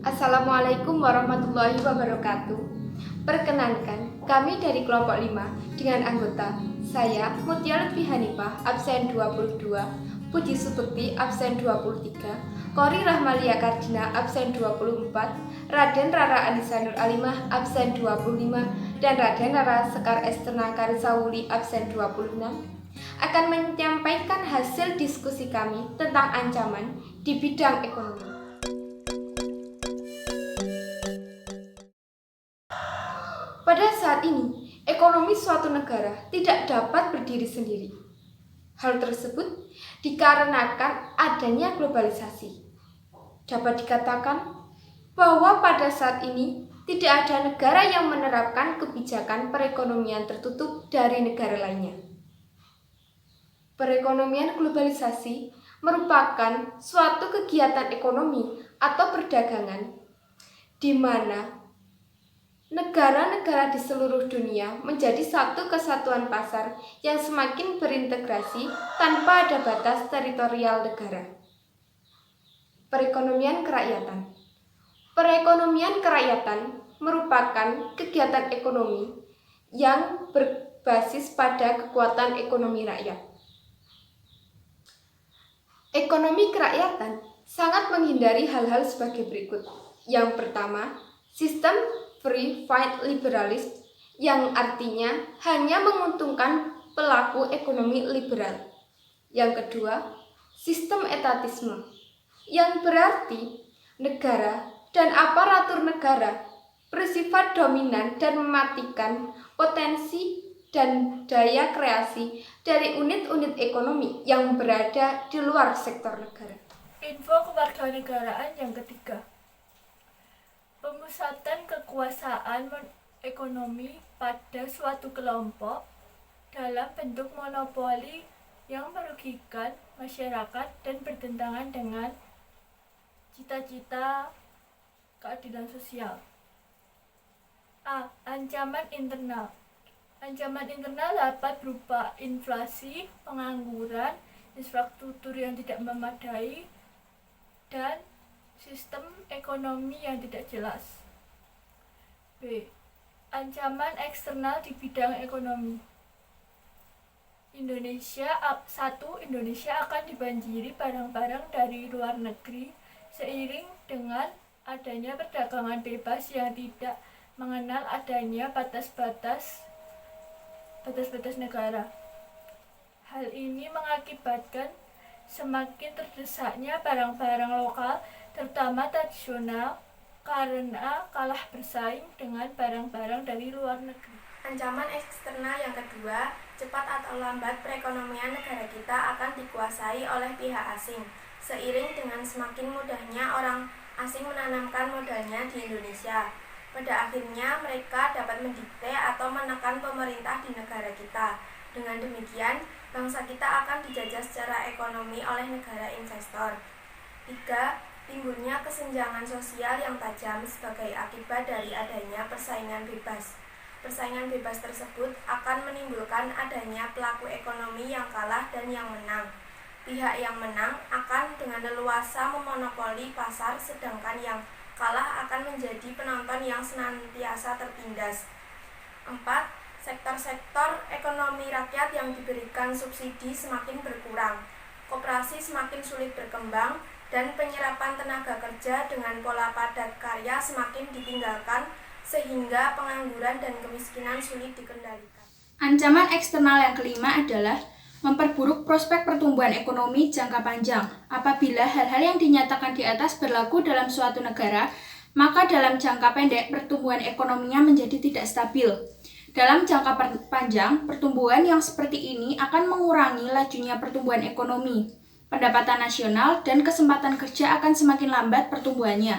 Assalamualaikum warahmatullahi wabarakatuh. Perkenankan, kami dari kelompok 5 dengan anggota saya Mutia Lutfi Hanifah absen 22, Puji Subekti absen 23, Kori Rahmalia Kardina absen 24, Raden Rara Anissa Nur Alimah absen 25, dan Raden Rara Sekar Esterna Karisawuli absen 26 akan menyampaikan hasil diskusi kami tentang ancaman di bidang ekonomi. Pada saat ini, ekonomi suatu negara tidak dapat berdiri sendiri. Hal tersebut dikarenakan adanya globalisasi. Dapat dikatakan bahwa pada saat ini tidak ada negara yang menerapkan kebijakan perekonomian tertutup dari negara lainnya. Perekonomian globalisasi merupakan suatu kegiatan ekonomi atau perdagangan di mana negara-negara di seluruh dunia menjadi satu kesatuan pasar yang semakin berintegrasi tanpa ada batas teritorial negara. Perekonomian kerakyatan. Perekonomian kerakyatan merupakan kegiatan ekonomi yang berbasis pada kekuatan ekonomi rakyat. Ekonomi kerakyatan sangat menghindari hal-hal sebagai berikut. Yang pertama, sistem free fight liberalis yang artinya hanya menguntungkan pelaku ekonomi liberal. Yang kedua, sistem etatisme yang berarti negara dan aparatur negara bersifat dominan dan mematikan potensi dan daya kreasi dari unit-unit ekonomi yang berada di luar sektor negara. Info kewarganegaraan yang ketiga. Pemusatan kekuasaan ekonomi pada suatu kelompok dalam bentuk monopoli yang merugikan masyarakat dan bertentangan dengan cita-cita keadilan sosial. A. Ancaman internal. Ancaman internal dapat berupa inflasi, pengangguran, infrastruktur yang tidak memadai, dan sistem ekonomi yang tidak jelas. B. Ancaman eksternal di bidang ekonomi. Indonesia akan dibanjiri barang-barang dari luar negeri seiring dengan adanya perdagangan bebas yang tidak mengenal adanya batas-batas negara. Hal ini mengakibatkan semakin terdesaknya barang-barang lokal terutama tradisional karena kalah bersaing dengan barang-barang dari luar negeri. Ancaman eksternal yang kedua, cepat atau lambat perekonomian negara kita akan dikuasai oleh pihak asing, seiring dengan semakin mudahnya orang asing menanamkan modalnya di Indonesia. Pada akhirnya mereka dapat mendikte atau menekan pemerintah di negara kita. Dengan demikian, bangsa kita akan dijajah secara ekonomi oleh negara investor. 3. Timbulnya kesenjangan sosial yang tajam sebagai akibat dari adanya persaingan bebas. Persaingan bebas tersebut akan menimbulkan adanya pelaku ekonomi yang kalah dan yang menang. Pihak yang menang akan dengan leluasa memonopoli pasar, sedangkan yang kalah akan menjadi penonton yang senantiasa tertindas. 4. Sektor-sektor ekonomi rakyat yang diberikan subsidi semakin berkurang. Koperasi semakin sulit berkembang dan penyerapan tenaga kerja dengan pola padat karya semakin ditinggalkan sehingga pengangguran dan kemiskinan sulit dikendalikan. Ancaman eksternal yang kelima adalah memperburuk prospek pertumbuhan ekonomi jangka panjang. Apabila hal-hal yang dinyatakan di atas berlaku dalam suatu negara, maka dalam jangka pendek pertumbuhan ekonominya menjadi tidak stabil. Dalam jangka panjang, pertumbuhan yang seperti ini akan mengurangi lajunya pertumbuhan ekonomi, pendapatan nasional, dan kesempatan kerja akan semakin lambat pertumbuhannya.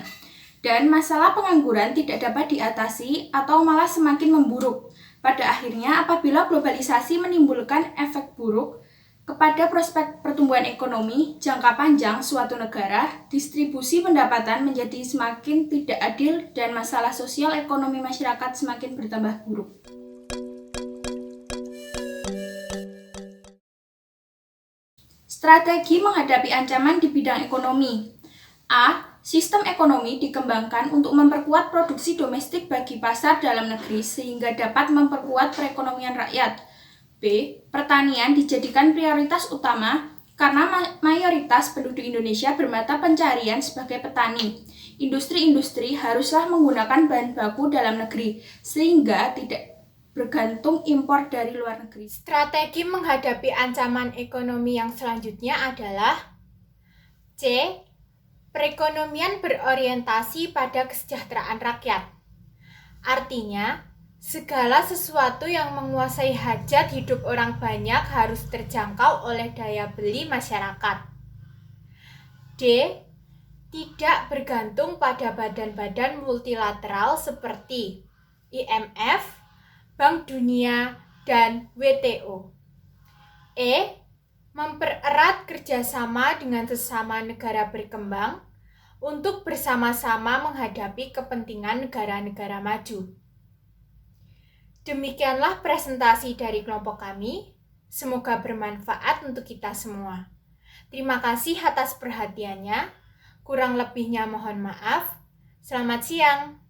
Dan masalah pengangguran tidak dapat diatasi atau malah semakin memburuk. Pada akhirnya, apabila globalisasi menimbulkan efek buruk kepada prospek pertumbuhan ekonomi jangka panjang suatu negara, distribusi pendapatan menjadi semakin tidak adil dan masalah sosial ekonomi masyarakat semakin bertambah buruk. Strategi menghadapi ancaman di bidang ekonomi. A. Sistem ekonomi dikembangkan untuk memperkuat produksi domestik bagi pasar dalam negeri sehingga dapat memperkuat perekonomian rakyat. B. Pertanian dijadikan prioritas utama karena mayoritas penduduk Indonesia bermata pencarian sebagai petani. Industri-industri haruslah menggunakan bahan baku dalam negeri sehingga tidak bergantung impor dari luar negeri. Strategi menghadapi ancaman ekonomi yang selanjutnya adalah C. Perekonomian berorientasi pada kesejahteraan rakyat. Artinya, segala sesuatu yang menguasai hajat hidup orang banyak harus terjangkau oleh daya beli masyarakat. D. Tidak bergantung pada badan-badan multilateral seperti IMF, Bank Dunia, dan WTO. E. Mempererat kerjasama dengan sesama negara berkembang untuk bersama-sama menghadapi kepentingan negara-negara maju. Demikianlah presentasi dari kelompok kami. Semoga bermanfaat untuk kita semua. Terima kasih atas perhatiannya. Kurang lebihnya mohon maaf. Selamat siang.